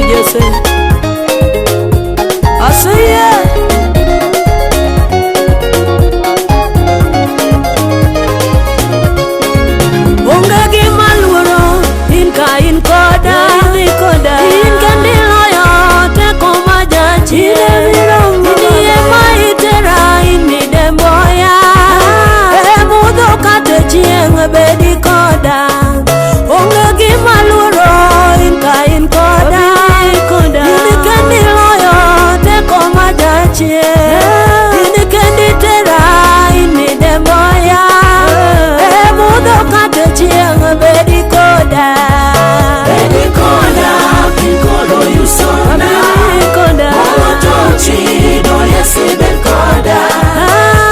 Jesse Aseye Onge gima luoro in ka in koda in kendi loyo teko majachi Inie maitera in midemboya Mudho kate chieng bedi koda Onge gima luoro in ka in koda in kendi loyo teko majachi in kendi tera in midemboya Mudho kate chieng bedi koda Piccolo Yusona Molotochi Doye Sibel Koda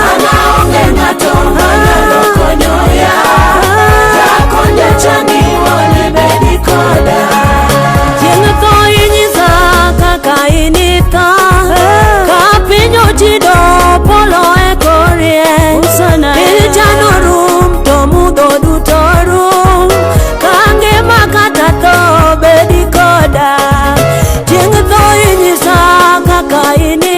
Ana onge ngato Manalo konyoya Takonye changi wole bedi koda Chieng' tho inyisa kaka initho Kapinyo chido polo e korie Ilichano rum to mudho duto rum Kangima kata tho bedi koda Chieng' tho inyisa kaka initho